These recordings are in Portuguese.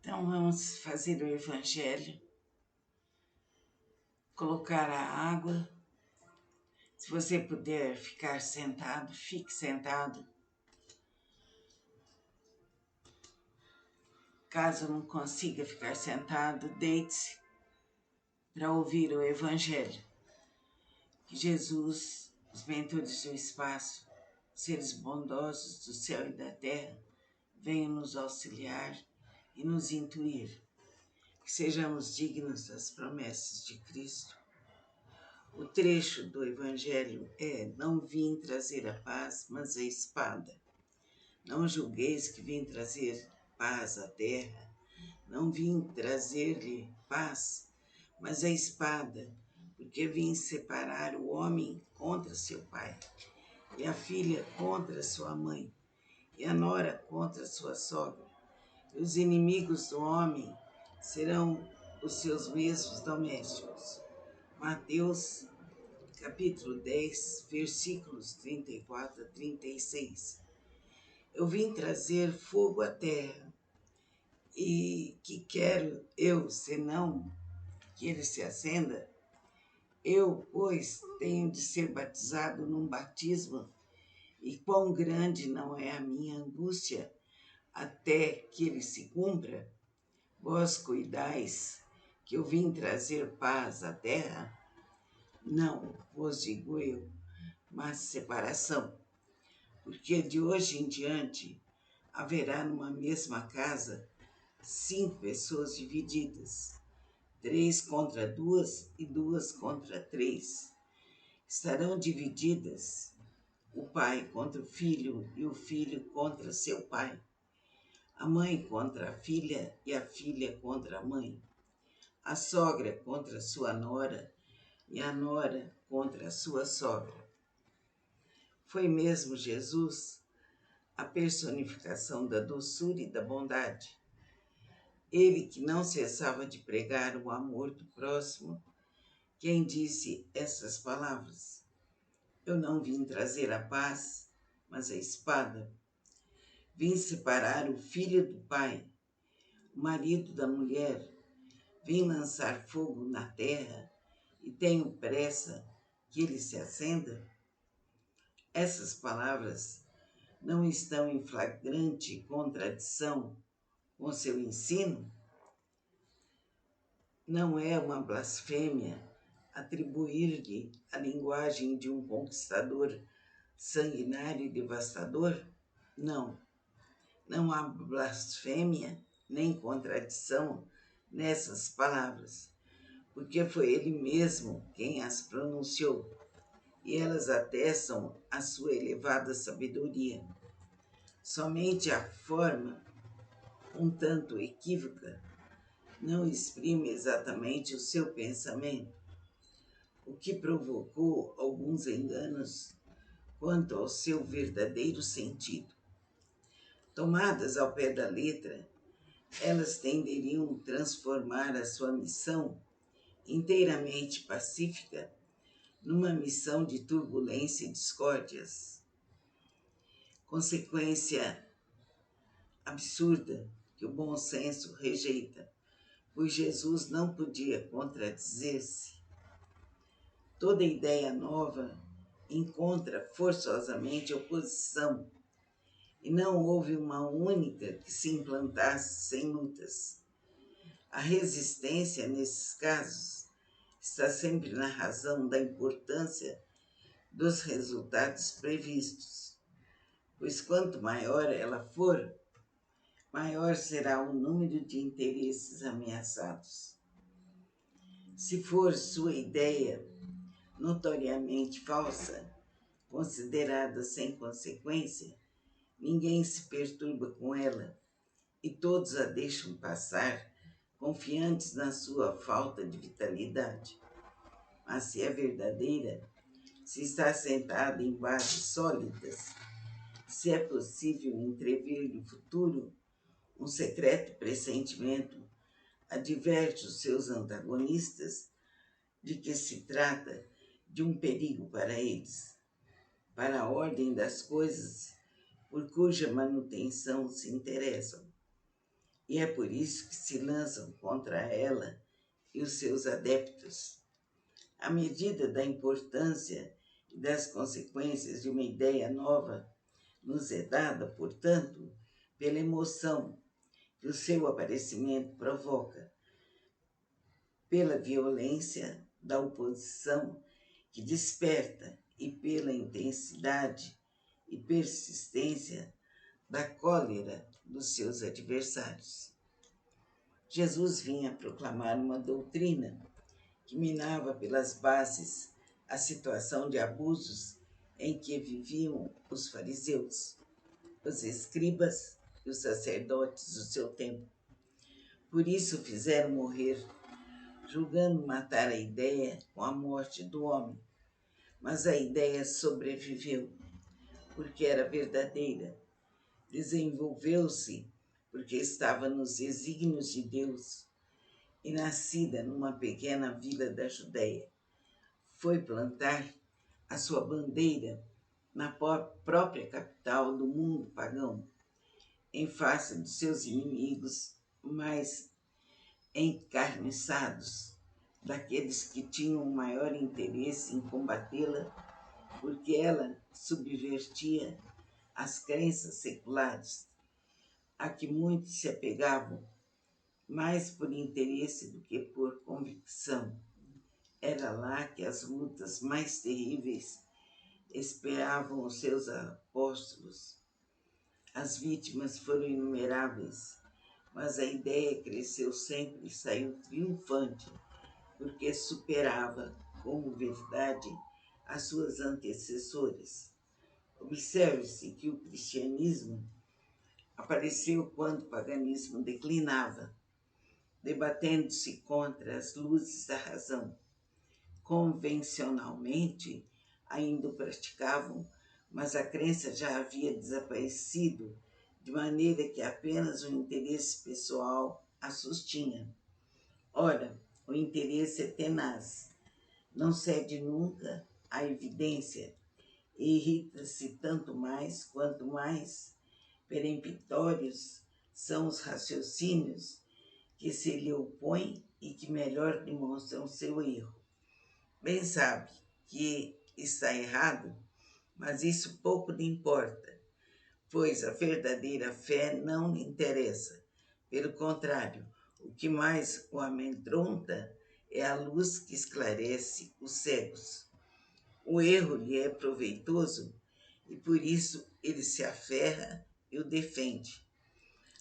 Então vamos fazer o Evangelho, colocar a água. Se você puder ficar sentado, fique sentado. Caso não consiga ficar sentado, deite-se para ouvir o Evangelho. Que Jesus, os mentores do espaço, seres bondosos do céu e da terra, venham nos auxiliar e nos intuir. Que sejamos dignos das promessas de Cristo. O trecho do Evangelho é: não vim trazer a paz, mas a espada. Não julgueis que vim trazer paz à terra. Não vim trazer-lhe paz, mas a espada, porque vim separar o homem contra seu pai, e a filha contra sua mãe, e a nora contra sua sogra. E os inimigos do homem serão os seus mesmos domésticos. Mateus, capítulo 10, versículos 34 a 36. Eu vim trazer fogo à terra, e que quero eu, senão que ele se acenda? Eu, pois, tenho de ser batizado num batismo, e quão grande não é a minha angústia até que ele se cumpra? Vós cuidais que eu vim trazer paz à terra? Não, vos digo eu, mas separação. Porque de hoje em diante haverá numa mesma casa 5 pessoas divididas, 3 contra 2 e 2 contra 3. Estarão divididas o pai contra o filho e o filho contra seu pai, a mãe contra a filha e a filha contra a mãe, a sogra contra sua nora e a nora contra a sua sogra. Foi mesmo Jesus a personificação da doçura e da bondade. Ele que não cessava de pregar o amor do próximo, quem disse essas palavras: eu não vim trazer a paz, mas a espada. Vim separar o filho do pai, o marido da mulher. Vim lançar fogo na terra e tenho pressa que ele se acenda. Essas palavras não estão em flagrante contradição com seu ensino? Não é uma blasfêmia atribuir-lhe a linguagem de um conquistador sanguinário e devastador? Não, não há blasfêmia nem contradição nessas palavras, porque foi ele mesmo quem as pronunciou, e elas atestam a sua elevada sabedoria. Somente a forma, um tanto equívoca, não exprime exatamente o seu pensamento, o que provocou alguns enganos quanto ao seu verdadeiro sentido. Tomadas ao pé da letra, elas tenderiam a transformar a sua missão, inteiramente pacífica, numa missão de turbulência e discórdias. Consequência absurda que o bom senso rejeita, pois Jesus não podia contradizer-se. Toda ideia nova encontra forçosamente oposição, e não houve uma única que se implantasse sem lutas. A A resistência, nesses casos, está sempre na razão da importância dos resultados previstos, pois quanto maior ela for, maior será o número de interesses ameaçados. Se for sua ideia notoriamente falsa, considerada sem consequência, ninguém se perturba com ela e todos a deixam passar, confiantes na sua falta de vitalidade. Mas se é verdadeira, se está assentada em bases sólidas, se é possível entrever no futuro, um secreto pressentimento adverte os seus antagonistas de que se trata de um perigo para eles, para a ordem das coisas por cuja manutenção se interessam. E é por isso que se lançam contra ela e os seus adeptos. À medida da importância e das consequências de uma ideia nova, nos é dada, portanto, pela emoção que o seu aparecimento provoca, pela violência da oposição que desperta e pela intensidade e persistência da cólera dos seus adversários. Jesus vinha proclamar uma doutrina que minava pelas bases a situação de abusos em que viviam os fariseus, os escribas e os sacerdotes do seu tempo. Por isso fizeram morrer, julgando matar a ideia com a morte do homem. Mas a ideia sobreviveu, porque era verdadeira. Desenvolveu-se porque estava nos desígnios de Deus e nascida numa pequena vila da Judéia. Foi plantar a sua bandeira na própria capital do mundo pagão, em face de seus inimigos mais encarniçados, daqueles que tinham o maior interesse em combatê-la, porque ela subvertia as crenças seculares, a que muitos se apegavam, mais por interesse do que por convicção. Era lá que as lutas mais terríveis esperavam os seus apóstolos. As vítimas foram inumeráveis, mas a ideia cresceu sempre e saiu triunfante, porque superava, como verdade, as suas antecessoras. Observe-se que o cristianismo apareceu quando o paganismo declinava, debatendo-se contra as luzes da razão. Convencionalmente, ainda o praticavam, mas a crença já havia desaparecido, de maneira que apenas o interesse pessoal a sustinha. Ora, o interesse é tenaz, não cede nunca à evidência e irrita-se tanto mais quanto mais peremptórios são os raciocínios que se lhe opõem e que melhor demonstram seu erro. Bem sabe que está errado, mas isso pouco lhe importa, pois a verdadeira fé não lhe interessa. Pelo contrário, o que mais o amedronta é a luz que esclarece os cegos. O erro lhe é proveitoso e por isso ele se aferra e o defende.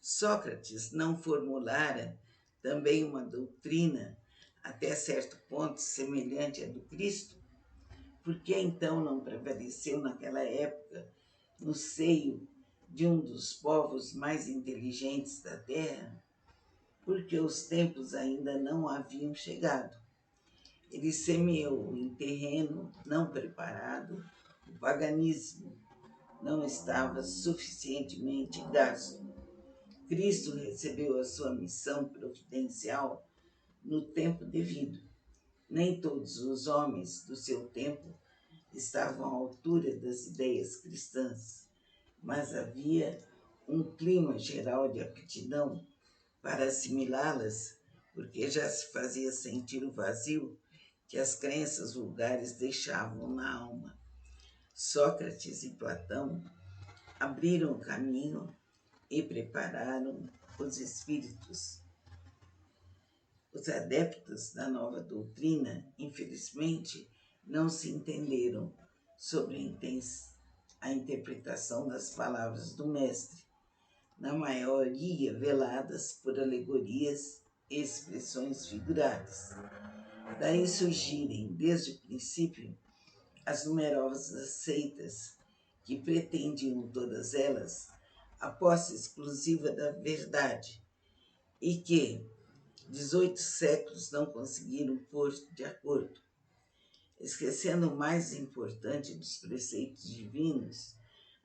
Sócrates não formulara também uma doutrina até certo ponto semelhante à do Cristo? Por que então não prevaleceu naquela época, no seio de um dos povos mais inteligentes da terra? Porque os tempos ainda não haviam chegado. Ele semeou em terreno não preparado, o paganismo não estava suficientemente gasto. Cristo recebeu a sua missão providencial no tempo devido. Nem todos os homens do seu tempo estavam à altura das ideias cristãs, mas havia um clima geral de aptidão para assimilá-las, porque já se fazia sentir o vazio que as crenças vulgares deixavam na alma. Sócrates e Platão abriram o caminho e prepararam os espíritos. Os adeptos da nova doutrina, infelizmente, não se entenderam sobre a interpretação das palavras do Mestre, na maioria veladas por alegorias e expressões figuradas. Daí surgirem, desde o princípio, as numerosas seitas que pretendiam todas elas a posse exclusiva da verdade e que 18 séculos não conseguiram pôr de acordo, esquecendo o mais importante dos preceitos divinos,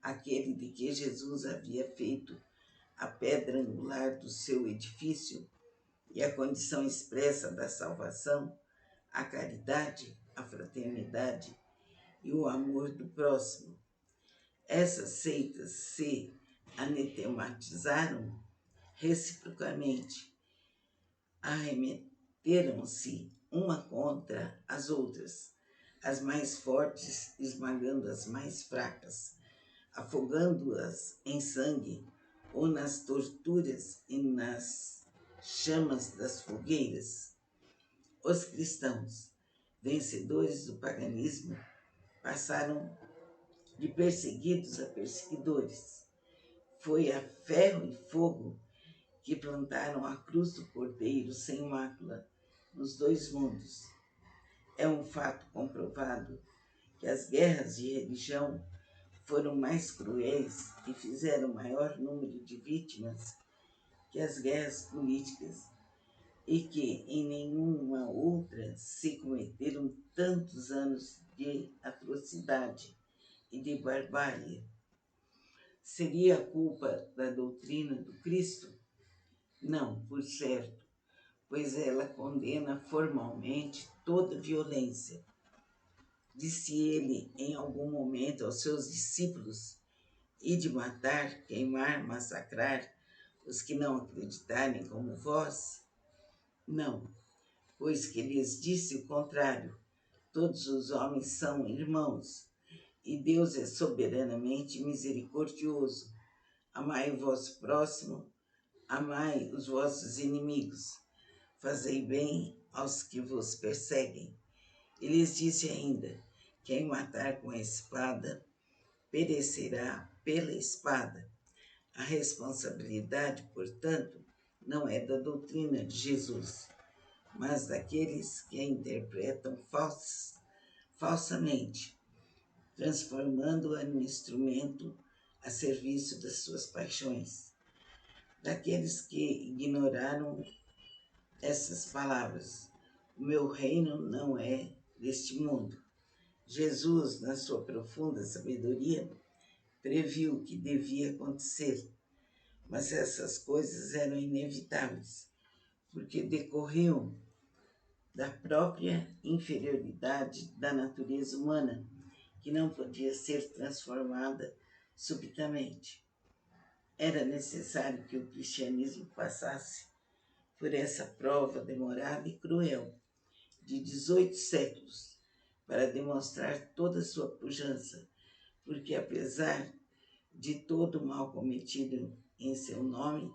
aquele de que Jesus havia feito a pedra angular do seu edifício e a condição expressa da salvação, a caridade, a fraternidade e o amor do próximo. Essas seitas se anatematizaram reciprocamente, arremeteram-se uma contra as outras, as mais fortes esmagando as mais fracas, afogando-as em sangue ou nas torturas e nas chamas das fogueiras. Os cristãos, vencedores do paganismo, passaram de perseguidos a perseguidores. Foi a ferro e fogo que plantaram a cruz do Cordeiro sem mácula nos dois mundos. É um fato comprovado que as guerras de religião foram mais cruéis e fizeram maior número de vítimas que as guerras políticas, e que em nenhuma outra se cometeram tantos anos de atrocidade e de barbárie. Seria a culpa da doutrina do Cristo? Não, por certo, pois ela condena formalmente toda violência. Disse ele em algum momento aos seus discípulos: "Ide matar, queimar, massacrar os que não acreditarem como vós?" Não, pois que lhes disse o contrário: todos os homens são irmãos, e Deus é soberanamente misericordioso. Amai o vosso próximo, amai os vossos inimigos, fazei bem aos que vos perseguem. E lhes disse ainda: quem matar com a espada, perecerá pela espada. A responsabilidade, portanto, não é da doutrina de Jesus, mas daqueles que a interpretam falsamente, transformando-a num instrumento a serviço das suas paixões. Daqueles que ignoraram essas palavras: o meu reino não é deste mundo. Jesus, na sua profunda sabedoria, previu o que devia acontecer, mas essas coisas eram inevitáveis, porque decorriam da própria inferioridade da natureza humana, que não podia ser transformada subitamente. Era necessário que o cristianismo passasse por essa prova demorada e cruel de 18 séculos para demonstrar toda a sua pujança, porque apesar de todo o mal cometido em seu nome,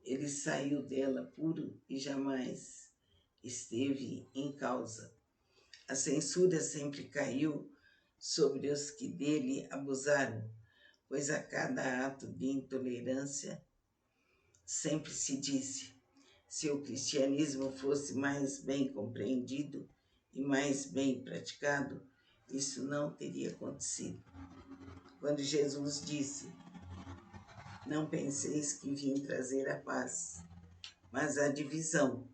ele saiu dela puro e jamais esteve em causa. A censura sempre caiu sobre os que dele abusaram, pois a cada ato de intolerância sempre se disse: se o cristianismo fosse mais bem compreendido e mais bem praticado, isso não teria acontecido. Quando Jesus disse: não penseis que vim trazer a paz, mas a divisão,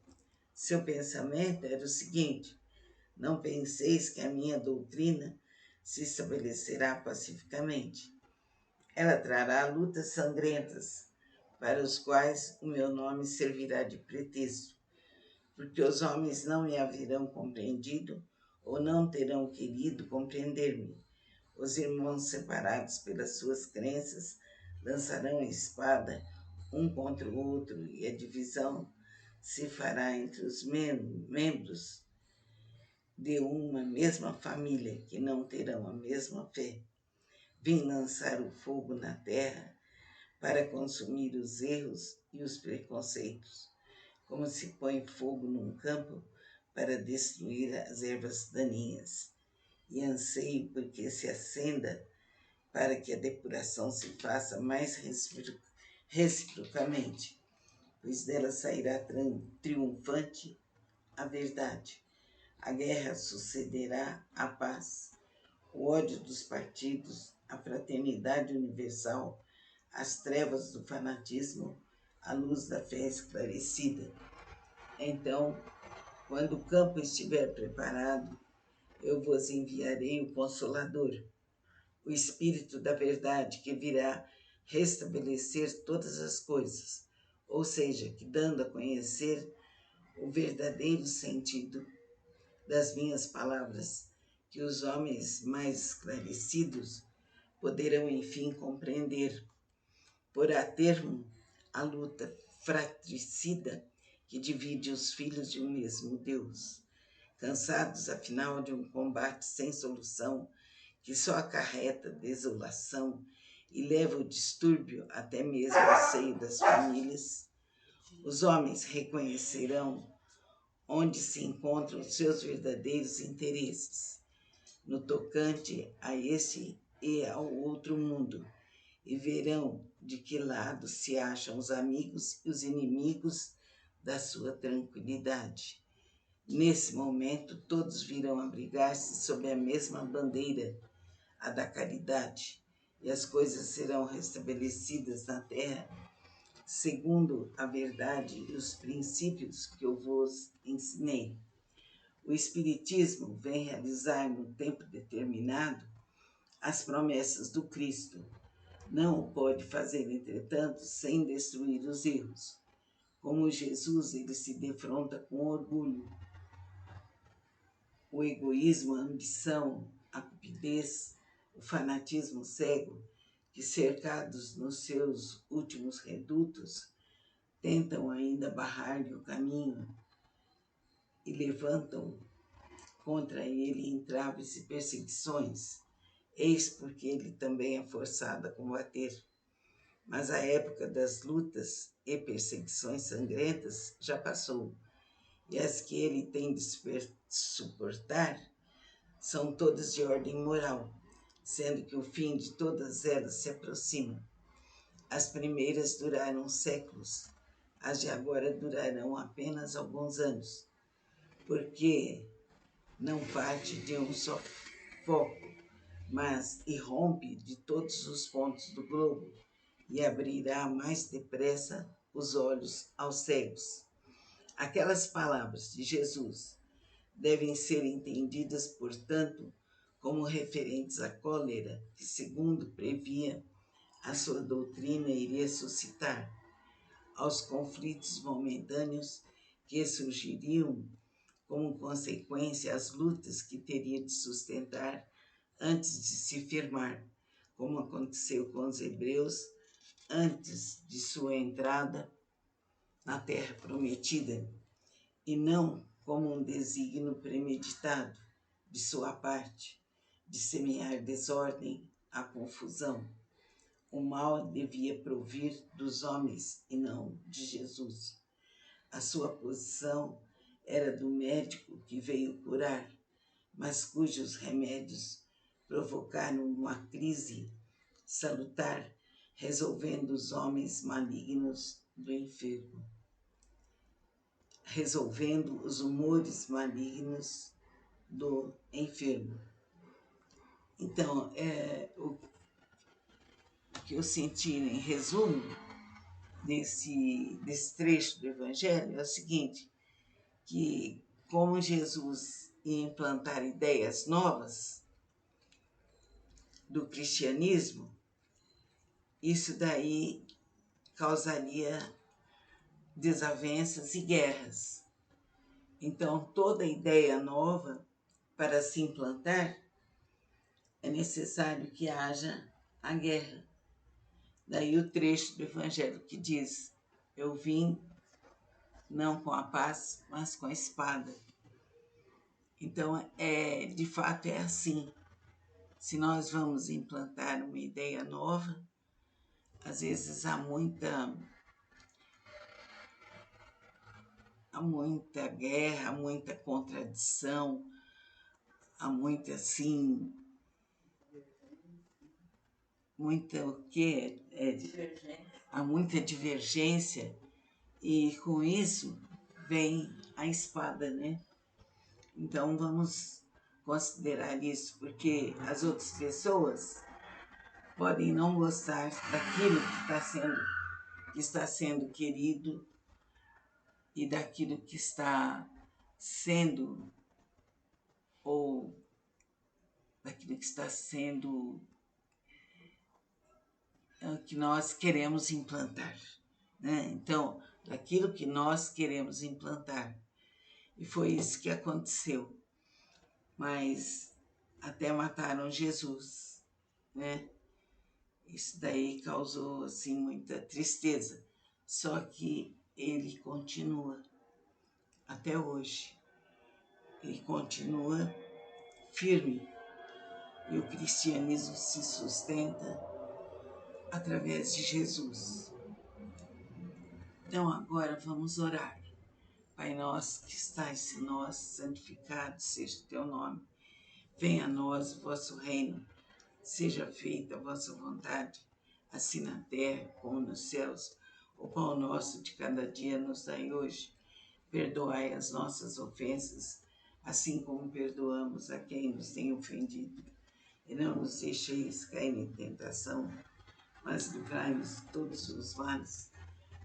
seu pensamento era o seguinte: não penseis que a minha doutrina se estabelecerá pacificamente. Ela trará lutas sangrentas, para os quais o meu nome servirá de pretexto, porque os homens não me haverão compreendido ou não terão querido compreender-me. Os irmãos separados pelas suas crenças lançarão a espada um contra o outro, e a divisão se fará entre os membros de uma mesma família, que não terão a mesma fé. Vim lançar o fogo na terra para consumir os erros e os preconceitos. como se põe fogo num campo para destruir as ervas daninhas, e anseio porque se acenda para que a depuração se faça mais reciprocamente, pois dela sairá triunfante a verdade. A guerra sucederá à paz, o ódio dos partidos, a fraternidade universal, as trevas do fanatismo, a luz da fé esclarecida. Então, quando o campo estiver preparado, eu vos enviarei o Consolador, o Espírito da Verdade, que virá restabelecer todas as coisas, ou seja, que dando a conhecer o verdadeiro sentido das minhas palavras, que os homens mais esclarecidos poderão enfim compreender. Porá termo a luta fratricida que divide os filhos de um mesmo Deus, cansados afinal de um combate sem solução que só acarreta desolação e leva o distúrbio até mesmo ao seio das famílias. Os homens reconhecerão onde se encontram os seus verdadeiros interesses, no tocante a esse e ao outro mundo, e verão de que lado se acham os amigos e os inimigos da sua tranquilidade. Nesse momento, todos virão abrigar-se sob a mesma bandeira, a da caridade, e as coisas serão restabelecidas na terra segundo a verdade e os princípios que eu vos ensinei. O Espiritismo vem realizar num tempo determinado as promessas do Cristo. Não o pode fazer, entretanto, sem destruir os erros. Como Jesus, ele se defronta com orgulho, o egoísmo, a ambição, a cupidez, o fanatismo cego, que cercados nos seus últimos redutos, tentam ainda barrar-lhe o caminho e levantam contra ele entraves e perseguições. Eis porque ele também é forçado a combater. Mas a época das lutas e perseguições sangrentas já passou, e as que ele tem de suportar são todas de ordem moral, sendo que o fim de todas elas se aproxima. As primeiras duraram séculos, as de agora durarão apenas alguns anos, porque não parte de um só foco, mas irrompe de todos os pontos do globo e abrirá mais depressa os olhos aos cegos. Aquelas palavras de Jesus devem ser entendidas, portanto, como referentes à cólera que, segundo previa, a sua doutrina iria suscitar, aos conflitos momentâneos que surgiriam como consequência às lutas que teria de sustentar antes de se firmar, como aconteceu com os hebreus antes de sua entrada na terra prometida, e não como um desígnio premeditado de sua parte, de semear desordem à confusão. O mal devia provir dos homens e não de Jesus. A sua posição era do médico que veio curar, mas cujos remédios provocaram uma crise salutar, resolvendo os homens malignos do enfermo, resolvendo os humores malignos do enfermo. Então, o que eu senti em resumo desse trecho do Evangelho é o seguinte, que como Jesus ia implantar ideias novas do cristianismo, isso daí causaria desavenças e guerras. Então, toda ideia nova, para se implantar, é necessário que haja a guerra. Daí o trecho do Evangelho que diz, eu vim não com a paz, mas com a espada. Então, de fato é assim. Se nós vamos implantar uma ideia nova, às vezes há muita há muita guerra, há muita contradição, há muita, assim, muita o quê? Há muita divergência e com isso vem a espada, né? Então vamos considerar isso, porque as outras pessoas podem não gostar daquilo que está sendo querido e daquilo que está sendo, ou daquilo que está sendo, que nós queremos implantar, né? Então, daquilo que nós queremos implantar. E foi isso que aconteceu. Mas até mataram Jesus, né? Isso daí causou, assim, muita tristeza. Só que ele continua até hoje. Ele continua firme. E o cristianismo se sustenta através de Jesus. Então agora vamos orar. Pai nosso que estais em nós, santificado seja o teu nome. Venha a nós o vosso reino. Seja feita a vossa vontade, assim na terra como nos céus. O pão nosso de cada dia nos dai hoje. Perdoai as nossas ofensas, assim como perdoamos a quem nos tem ofendido. E não nos deixeis cair em tentação, mas livrai-nos de todos os males,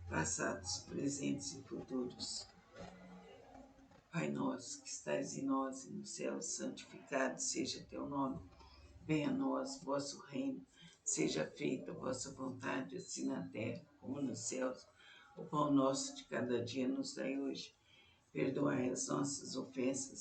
passados, presentes e futuros. Pai nosso, que estais em nós e no céu, santificado seja teu nome. Venha a nós o vosso reino, seja feita a vossa vontade, assim na terra como nos céus. O pão nosso de cada dia nos dai hoje. Perdoai as nossas ofensas,